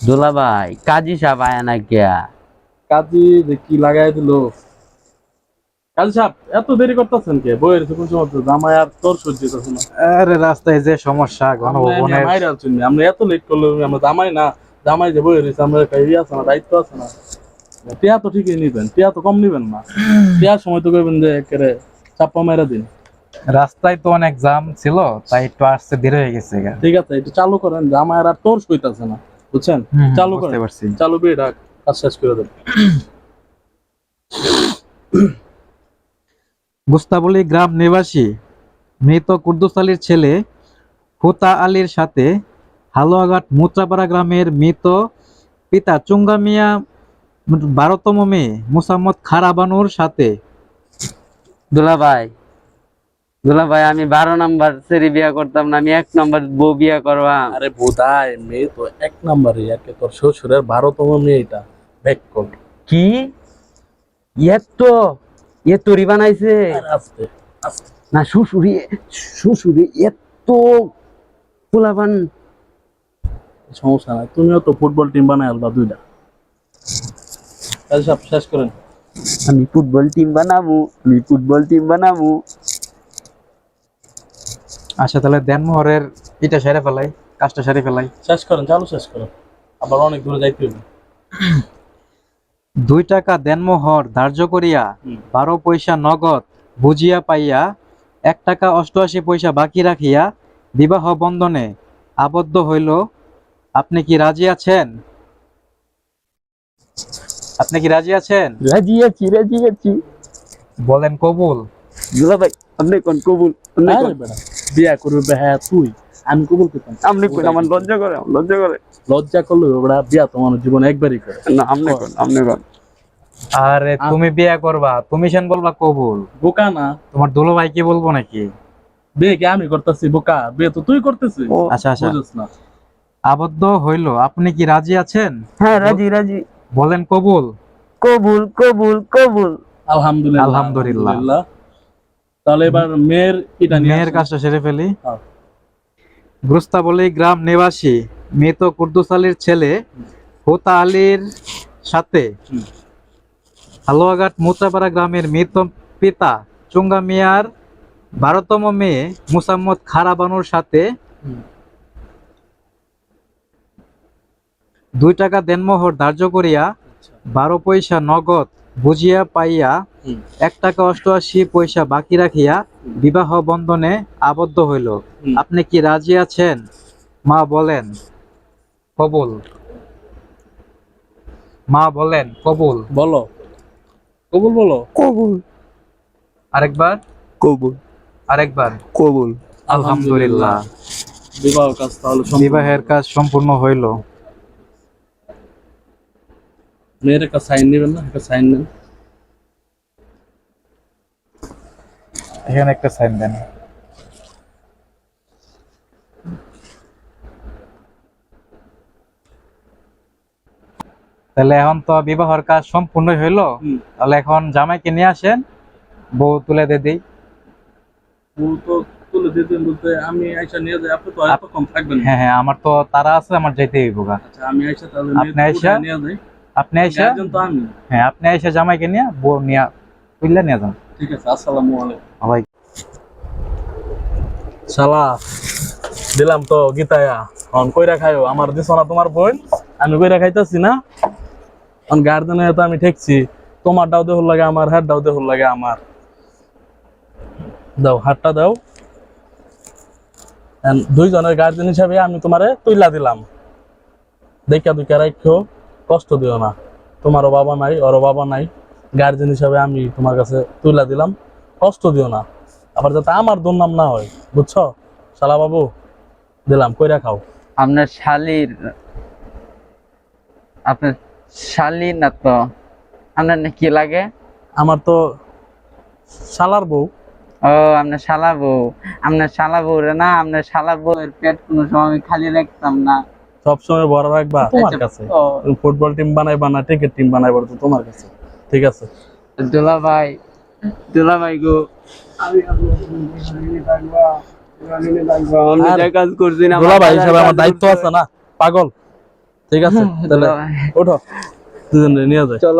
দুলা ভাই কাজী সাহেব আয়া না কিয়া? কাজী যে কি লাগাই দিল। কাজী সাহেব এত দেরি করতেছেন কে? বইয়ের কোন সময় জামাই আর তোর সহ্য হচ্ছে না। আরে রাস্তায় যে সমস্যা আমরা এমনি গণভবনের। মাইরা আছেন আমরা এত লেট করলে আমরা জামাই না। জামাই যে বইয়ের রয়েছে আমরা একটা আছে না, দায়িত্ব আছে না। টিয়া তো ঠিকই নিবেন, টিয়া তো কম নিবেন না। টিয়ার সময় তো কইবেন যে একেবারে চাপ্পা মাইরা দিন। রাস্তায় তো অনেক জ্যাম ছিল, তাই একটু আসতে দেরি হয়ে গেছে গা। ঠিক আছে, একটু চালু করেন, জামাই আর তোর সইতাছে না, বুঝছেন? চালু বুঝতে করেন, পারছি। চালু বিয়েটা কাজ শেষ করে দেন। গুস্তাবলী গ্রাম নিবাসী মৃত কুদ্দুস আলীর ছেলে হুতা আলীর সাথে হালুয়াঘাট মুত্রাপাড়া গ্রামের মৃত পিতা চুঙ্গা মিয়া 12তম মেয়ে মুসাম্মদ খারা বানুর সাথে। দুলা ভাই, দুলা ভাই আমি 12 নম্বর সেরি বিয়া করতাম না, আমি 1 নম্বর বউ বিয়া করবাম। আরে বোধায় মেয়ে তো এক নাম্বারই, একে তোর শ্বশুরের 12তম মেয়ে, এটা ব্যাক কল। কি এত এত রি বানাইছে? আস্তে আস্তে। না শ্বশুরি, শ্বশুরি এত পোলাপান। সমস্যা নাই, তুমিও তো ফুটবল টিম বানাই আলবা দুইটা। কাজী সাহেব শেষ করেন। আমি ফুটবল টিম বানাবো, আমি ফুটবল টিম বানাবো। আচ্ছা তাহলে দেনমোহরের এটা সেরে ফেলাই, কাজটা সেরে ফেলাই। শেষ করেন, চালু শেষ করেন, আবার অনেক দূরে যাইতে হবে। 2 টাকা দেনমোহর ধার্য করিয়া 12 পয়সা নগদ বুঝিয়া পাইয়া 1 টাকা 88 পয়সা বাকি রাখিয়া বিবাহ বন্ধনে আবদ্ধ হইল। আপনি কি রাজি আছেন? আপনি কি রাজি আছেন? রাজি আছি, রাজি আছি। বলেন কবুল। দুলা ভাই আপনি কোন কবুল, আপনি আরে কোন। বেটা, বিয়া করবে হ্যাঁ তুই, আমি কবুল করতাম। আপনি কোন, আমার লজ্জা করে, আমার লজ্জা করে। লজ্জা করলে বেটা, বিয়া তো মানুষ জীবনে একবারই করে। না আপনি কোন, আপনি কোন। আরে তুমি বিয়ে করবা, তুমি সেন বলবা কবুল। বোকা না, তোমার দুলো ভাই কি বলবো নাকি? বিয়ে কি আমি করতেছি? বোকা, বিয়ে তো তুই করতেছিস। ও আচ্ছা আচ্ছা, বুঝছ না? আবদ্ধ হইল। আপনি কি রাজি আছেন? হ্যাঁ রাজি, রাজি। বলেন কবুল। কবুল, কবুল, কবুল। আলহামদুলিল্লাহ, আলহামদুলিল্লাহ। আলহামদুলিল্লাহ। তাহলে এবার মেয়ের এটা নিয়ে মেয়ের আসেন। কাজটা সেরে ফেলি। হ্যাঁ। গুস্তাবলী গ্রাম নিবাসী মৃত কুদ্দুস আলীর ছেলে হুতা আলীর সাথে হুম। হালুয়াঘাট মুত্রাপাড়া গ্রামের মৃত পিতা চুঙ্গা মিয়ার 12তম মেয়ে মুসাম্মদ খারা বানুর সাথে হুম। 2 টাকা দেনমোহর ধার্য করিয়া আচ্ছা। 12 পয়সা নগদ বুঝিয়া পাইয়া হুম। 1 টাকা 88 পয়সা বাকি রাখিয়া বিবাহ বন্ধনে আবদ্ধ হইল। হুম। আপনি কি রাজি আছেন? মা বলেন কবুল। মা বলেন কবুল। বলো কবুল, বলো কবুল, আরেকবার, কবুল, আরেকবার। কবুল। আলহামদুলিল্লাহ। বিবাহ কাজ তাহলে সম্পূর্ণ বিবাহের হলো। কাজ সম্পূর্ণ হইল। মেয়ের একটা সাইন নেবেন না? একটা সাইন নেন। এখানে একটা সাইন দেন। তাহলে এখন তো বিবাহের কাজ সম্পূর্ণ হইল। হুম। তাহলে এখন জামাইকে নিয়ে আসেন, বউ তুলে দিয়ে দিই। ও তো তুলে দিতেন বলতে আমি আইসা নিয়ে যাই, আপনি তো এত কম থাকবেন না। হ্যাঁ হ্যাঁ, আমার তো তারা আছে, আমার যাইতে হইব গা। আচ্ছা আমি আইসা তাহলে আপনি মেয়ে আইসা? নিয়ে যাই। আপনি আইসা? গার্জেন তো আমি। হ্যাঁ, আপনি আইসা জামাইকে নিয়ে বউ নিয়ে তুললে নিয়ে যান। ঠিক আছে, আসসালামু আলাইকুম। ভাই শালা দিলাম তো গীতায়া, অন কইরা খাইও, আমার দিছ না তোমার বোন, আমি কইরা খাইতাছি না। অন গার্জেন হয়ে তো আমি ঠেকছি, তোমার দাও দেহুর লাগে আমার, হাত দাও দেহুর লাগে আমার। দাও হাতটা দাও। দুইজনের গার্জেন হিসাবে আমি তোমারে তুইলা দিলাম, দেখা দুইকা রাখো, কষ্ট দিও না। তোমারও বাবা নাই, ওরও বাবা নাই, গার্জেন হিসাবে আমি তোমার কাছে তুইলা দিলাম, কষ্ট দিও না। আবার যাতে আমার দুর্নাম না হয়, বুঝছো? শালা বাবু দিলাম, কইরা খাও। আপনার শালির, আপনার শালির না তো, আপনার না কি লাগে? আমার তো শালার বউ। ও আপনার শালা বউ, আপনার শালা বউ রে না, আপনার শালা বউয়ের পেট কোনো সময় আমি খালি রাখতাম না। সবসময় ভরা রাখবা তোমার কাছে। ও ফুটবল টিম বানাইবা না ক্রিকেট টিম বানাইবা তো তোমার কাছে। ঠিক আছে। দুলা ভাই, দুলা ভাই গো, আমি যা কাজ করছি না, দুলা ভাই হিসাবে আমার দায়িত্ব আছে না, পাগল। ঠিক আছে তাহলে দুলাভাই ওঠো দুজনে নিয়ে যায় চলো